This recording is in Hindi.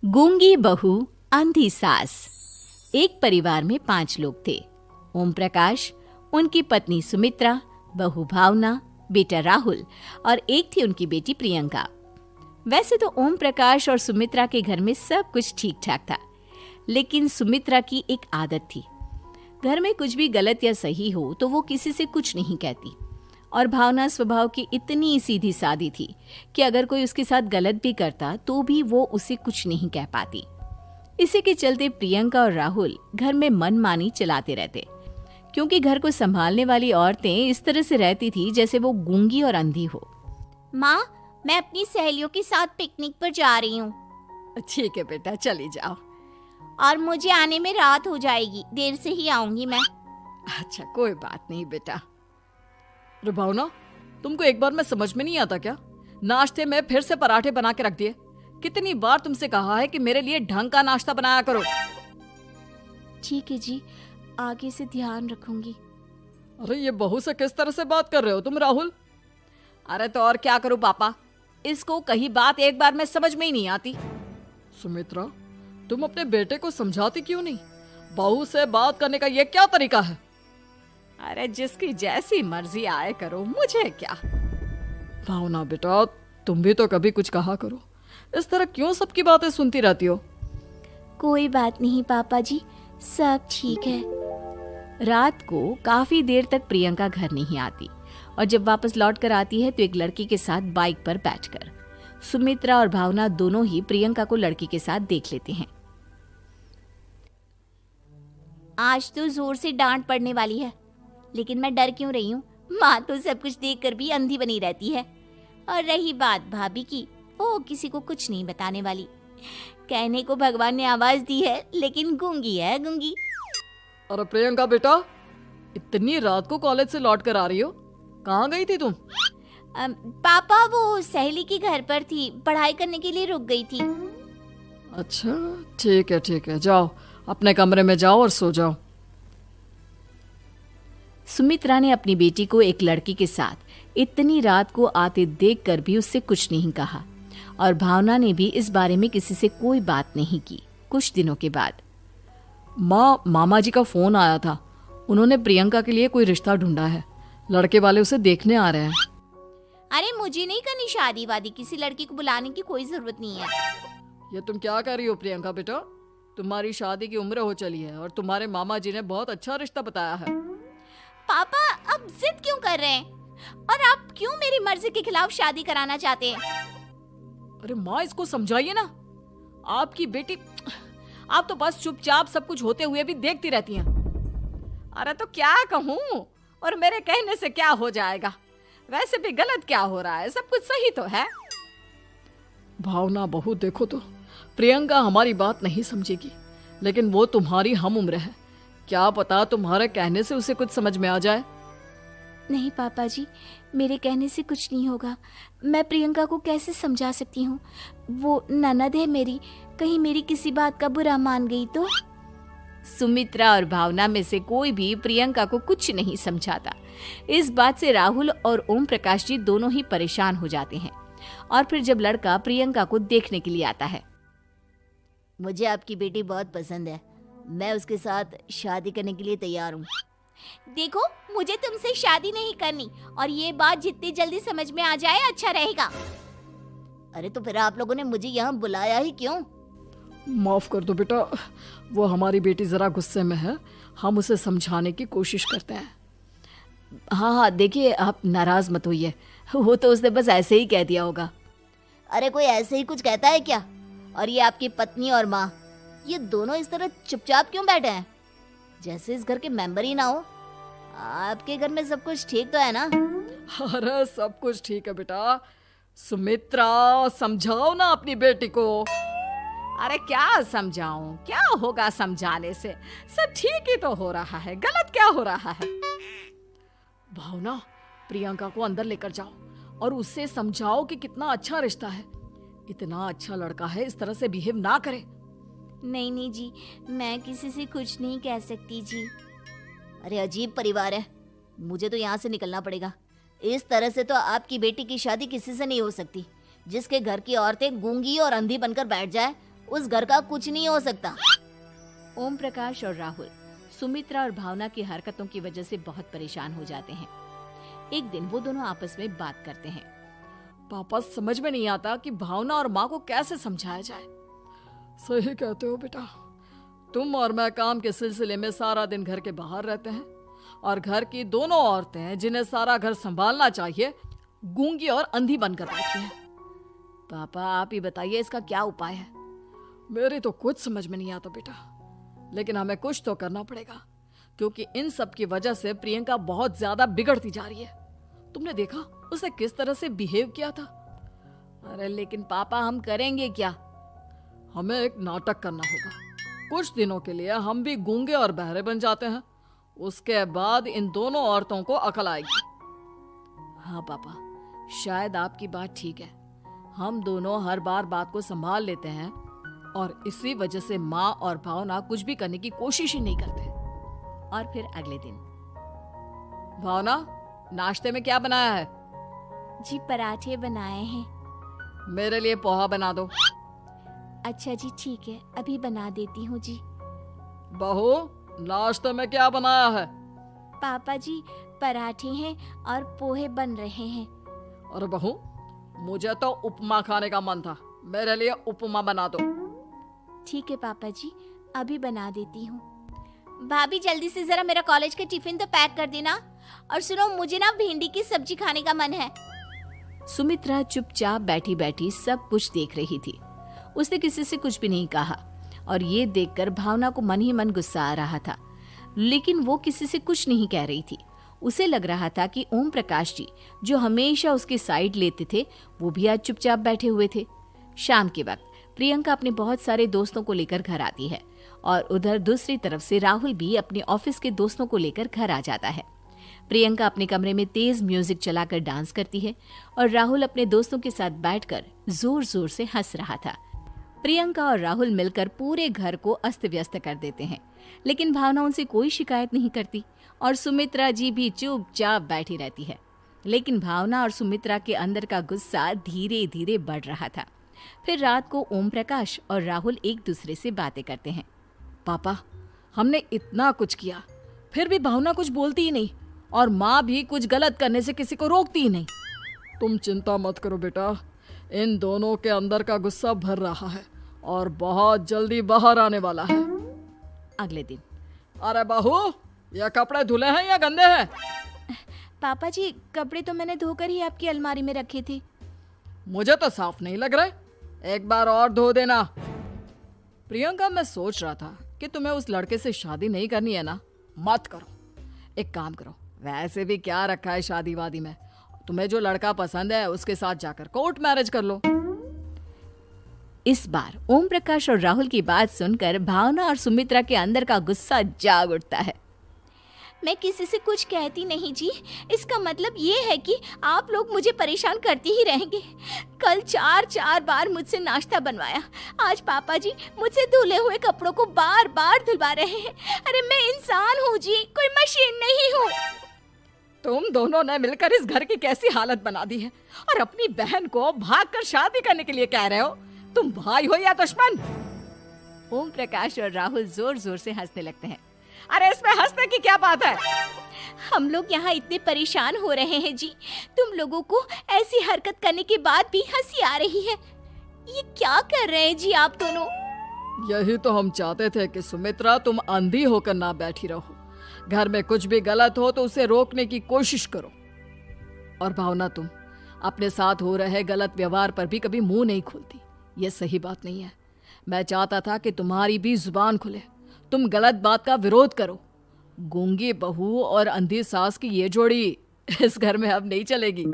गूंगी बहू अंधी सास। एक परिवार में 5 लोग थे। ओम प्रकाश, उनकी पत्नी सुमित्रा, बहू भावना, बेटा राहुल और एक थी उनकी बेटी प्रियंका। वैसे तो ओम प्रकाश और सुमित्रा के घर में सब कुछ ठीक ठाक था, लेकिन सुमित्रा की एक आदत थी। घर में कुछ भी गलत या सही हो तो वो किसी से कुछ नहीं कहती। और भावना स्वभाव की इतनी सीधी सादी थी कि अगर कोई उसके साथ गलत भी करता तो भी वो उसे कुछ नहीं कह पाती। इसी के चलते प्रियंका और राहुल घर में मनमानी चलाते रहते, क्योंकि घर को संभालने वाली औरतें इस तरह से रहती थी जैसे वो गूंगी और अंधी हो। माँ, मैं अपनी सहेलियों के साथ पिकनिक पर जा रही हूँ। ठीक है बेटा, चली जाओ। और मुझे आने में रात हो जाएगी, देर से ही आऊंगी मैं। अच्छा, कोई बात नहीं बेटा। अरे भावना, तुमको एक बार में समझ में नहीं आता क्या? नाश्ते में फिर से पराठे बना के रख दिए। कितनी बार तुमसे कहा है कि मेरे लिए ढंग का नाश्ता बनाया करो। ठीक है जी, आगे से ध्यान रखूंगी। अरे ये बहू से किस तरह से बात कर रहे हो तुम राहुल? अरे तो और क्या करूं पापा, इसको कही बात एक बार में समझ में ही नहीं आती। सुमित्रा, तुम अपने बेटे को समझाती क्यों नहीं? बहू से बात करने का ये क्या तरीका है? अरे जिसकी जैसी मर्जी आए करो, मुझे क्या। भावना बेटा, तुम भी तो कभी कुछ कहा करो। इस तरह क्यों सबकी बातें सुनती रहती हो? कोई बात नहीं पापा जी, सब ठीक है। रात को काफी देर तक प्रियंका घर नहीं आती और जब वापस लौट कर आती है तो एक लड़की के साथ बाइक पर बैठकर। सुमित्रा और भावना दोनों ही प्रियंका को लड़की के साथ देख लेते हैं। आज तो जोर से डांट पड़ने वाली है, लेकिन मैं डर क्यों रही हूँ? माँ तो सब कुछ देखकर भी अंधी बनी रहती है। और रही बात भाभी की, वो किसी को कुछ नहीं बताने वाली। कहने को भगवान ने आवाज दी है, लेकिन गूंगी है गूंगी। अरे प्रियंका बेटा, इतनी रात को कॉलेज से लौट कर आ रही हो? कहाँ गई थी तुम? पापा, वो सहेली के घर पर थी, पढ़ाई करने के लिए रुक गई थी। अच्छा, ठीक है, जाओ अपने कमरे में जाओ और सो जाओ। सुमित्रा ने अपनी बेटी को एक लड़की के साथ इतनी रात को आते देखकर भी उससे कुछ नहीं कहा और भावना ने भी इस बारे में किसी से कोई बात नहीं की। कुछ दिनों के बाद मामा जी का फोन आया था। उन्होंने प्रियंका के लिए कोई रिश्ता ढूंढा है। लड़के वाले उसे देखने आ रहे हैं। अरे मुझे नहीं करनी शादी वादी, किसी लड़की को बुलाने की कोई जरूरत नहीं है। ये तुम क्या कर रही हो प्रियंका बेटा? तुम्हारी शादी की उम्र हो चली है और तुम्हारे मामा जी ने बहुत अच्छा रिश्ता बताया है। पापा, अब जिद क्यों कर रहे हैं? और आप क्यों मेरी मर्जी के खिलाफ शादी कराना चाहते हैं? अरे माँ, इसको समझाइए ना। आपकी बेटी, आप तो बस चुपचाप सब कुछ होते हुए भी देखती रहती हैं। अरे तो क्या कहूँ, और मेरे कहने से क्या हो जाएगा? वैसे भी गलत क्या हो रहा है, सब कुछ सही तो है। भावना बहू, देखो तो प्रियंका हमारी बात नहीं समझेगी, लेकिन वो तुम्हारी हम उम्र है। क्या पता तुम्हारे कहने से उसे कुछ समझ में आ जाए। नहीं पापा जी, मेरे कहने से कुछ नहीं होगा। मैं प्रियंका को कैसे समझा सकती हूँ? वो ननद है मेरी, कहीं मेरी किसी बात का बुरा मान गई तो? सुमित्रा और भावना में से कोई भी प्रियंका को कुछ नहीं समझाता। इस बात से राहुल और ओम प्रकाश जी दोनों ही परेशान हो जाते हैं। और फिर जब लड़का प्रियंका को देखने के लिए आता है, मुझे आपकी बेटी बहुत पसंद है, मैं उसके साथ शादी करने के लिए तैयार हूँ। देखो, मुझे तुमसे शादी नहीं करनी, और ये बात जितनी जल्दी समझ में आ जाए अच्छा रहेगा। अरे तो फिर आप लोगों ने मुझे यहाँ बुलाया ही क्यों? माफ कर दो बेटा, वो हमारी बेटी जरा गुस्से में है, हम उसे समझाने की कोशिश करते हैं। हाँ, देखिए आप नाराज मत होइए, वो तो उसने बस ऐसे ही कह दिया होगा। अरे कोई ऐसे ही कुछ कहता है क्या? और ये आपकी पत्नी और माँ, ये दोनों इस तरह चुपचाप क्यों बैठे हैं, जैसे इस घर के मेंबर ही ना हो? आपके घर में सब कुछ ठीक तो है ना? अरे सब कुछ ठीक है बेटा। सुमित्रा, समझाओ ना अपनी बेटी को। अरे क्या समझाऊं, क्या होगा समझाने से? सब ठीक ही तो हो रहा है, गलत क्या हो रहा है? भावना, प्रियंका को अंदर लेकर जाओ और उससे समझाओ कि कितना अच्छा रिश्ता है। इतना अच्छा लड़का है, इस तरह से बिहेव ना करे। नहीं जी, मैं किसी से कुछ नहीं कह सकती जी। अरे अजीब परिवार है, मुझे तो यहाँ से निकलना पड़ेगा। इस तरह से तो आपकी बेटी की शादी किसी से नहीं हो सकती। जिसके घर की औरतें गूंगी और अंधी बनकर बैठ जाए, उस घर का कुछ नहीं हो सकता। ओम प्रकाश और राहुल सुमित्रा और भावना की हरकतों की वजह से बहुत परेशान हो जाते हैं। एक दिन वो दोनों आपस में बात करते हैं। पापा, समझ में नहीं आता कि भावना और माँ को कैसे समझाया जाए। सही कहते हो बेटा, तुम और मैं काम के सिलसिले में सारा दिन घर के बाहर रहते हैं और घर की दोनों औरतें जिन्हें सारा घर संभालना चाहिए गूंगी और अंधी बनकर बैठी हैं। पापा आप ही बताइए इसका क्या उपाय है। मेरी तो कुछ समझ में नहीं आता बेटा, लेकिन हमें कुछ तो करना पड़ेगा क्योंकि इन सब की वजह से प्रियंका बहुत ज्यादा बिगड़ती जा रही है। तुमने देखा उसे किस तरह से बिहेव किया था। अरे लेकिन पापा हम करेंगे क्या? हमें एक नाटक करना होगा। कुछ दिनों के लिए हम भी गूंगे और बहरे बन जाते हैं, उसके बाद इन दोनों औरतों को अकल आएगी। हाँ पापा, शायद आपकी बात ठीक है। हम दोनों हर बार बात को संभाल लेते हैं और इसी वजह से माँ और भावना कुछ भी करने की कोशिश ही नहीं करते। और फिर अगले दिन, भावना, नाश्ते में क्या बनाया है? जी पराठे बनाए हैं। मेरे लिए पोहा बना दो। अच्छा जी ठीक है, अभी बना देती हूँ जी। बहू, नाश्ते में क्या बनाया है? पापा जी पराठे हैं और पोहे बन रहे हैं। अरे बहू, मुझे तो उपमा खाने का मन था, मेरे लिए उपमा बना दो। ठीक है पापा जी, अभी बना देती हूँ। भाभी जल्दी से जरा मेरा कॉलेज का टिफिन तो पैक कर देना। और सुनो, मुझे ना भिंडी की सब्जी खाने का मन है। सुमित्रा चुपचाप बैठी बैठी सब कुछ देख रही थी। उसने किसी से कुछ भी नहीं कहा और ये देखकर भावना को मन ही मन गुस्सा आ रहा था, लेकिन वो किसी से कुछ नहीं कह रही थी। उसे लग रहा था कि ओम प्रकाश जी जो हमेशा उसकी साइड लेते थे वो भी आज चुपचाप बैठे हुए थे। शाम के वक्त प्रियंका अपने बहुत सारे दोस्तों को लेकर घर आती है और उधर दूसरी तरफ से राहुल भी अपने ऑफिस के दोस्तों को लेकर घर आ जाता है। प्रियंका अपने कमरे में तेज म्यूजिक चलाकर डांस करती है और राहुल अपने दोस्तों के साथ बैठकर जोर जोर से हंस रहा था। प्रियंका और राहुल मिलकर पूरे घर को अस्त व्यस्त कर देते हैं, लेकिन भावना उनसे कोई शिकायत नहीं करती और सुमित्रा जी भी चुपचाप बैठी रहती है। लेकिन भावना और सुमित्रा के अंदर का गुस्सा धीरे धीरे बढ़ रहा था। फिर रात को ओम प्रकाश और राहुल एक दूसरे से बातें करते हैं। पापा, हमने इतना कुछ किया फिर भी भावना कुछ बोलती ही नहीं और माँ भी कुछ गलत करने से किसी को रोकती ही नहीं। तुम चिंता मत करो बेटा, इन दोनों के अंदर का गुस्सा भर रहा है और बहुत जल्दी बाहर आने वाला है। अगले दिन, अरे बहू, ये कपड़े धुले हैं या गंदे हैं? पापा जी कपड़े तो मैंने धोकर ही आपकी अलमारी में रखे थे। मुझे तो साफ नहीं लग रहे, एक बार और धो देना। प्रियंका, मैं सोच रहा था कि तुम्हें उस लड़के से शादी नहीं करनी है ना, मत करो। एक काम करो, वैसे भी क्या रखा है शादी वादी में, तुम्हें जो लड़का पसंद है उसके साथ जाकर कोर्ट मैरिज कर लो। इस बार ओम प्रकाश और राहुल की बात सुनकर भावना और सुमित्रा के अंदर का गुस्सा जाग उठता है। मैं किसी से कुछ कहती नहीं जी, इसका मतलब ये है कि आप लोग मुझे परेशान करते ही रहेंगे। कल 4 बार मुझसे नाश्ता बनवाया, आज पापा जी मुझसे धुले हुए कपड़ों को बार बार धुलवा रहे हैं। अरे मैं इंसान हूँ जी, कोई मशीन नहीं हूँ। तुम दोनों ने मिलकर इस घर की कैसी हालत बना दी है और अपनी बहन को भागकर शादी करने के लिए कह रहे हो। तुम भाई हो या दुश्मन? ओम प्रकाश और राहुल जोर जोर से हंसने लगते हैं। अरे इसमें हंसने की क्या बात है? हम लोग यहाँ इतने परेशान हो रहे हैं जी, तुम लोगों को ऐसी हरकत करने के बाद भी हंसी आ रही है। ये क्या कर रहे हैं जी आप दोनों? यही तो हम चाहते थे कि सुमित्रा तुम अंधी होकर ना बैठी रहो। घर में कुछ भी गलत हो तो उसे रोकने की कोशिश करो। और भावना, तुम अपने साथ हो रहे गलत व्यवहार पर भी कभी मुंह नहीं खोलती, ये सही बात नहीं है। मैं चाहता था कि तुम्हारी भी जुबान खुले, तुम गलत बात का विरोध करो। गूंगी बहू और अंधी सास की ये जोड़ी इस घर में अब नहीं चलेगी।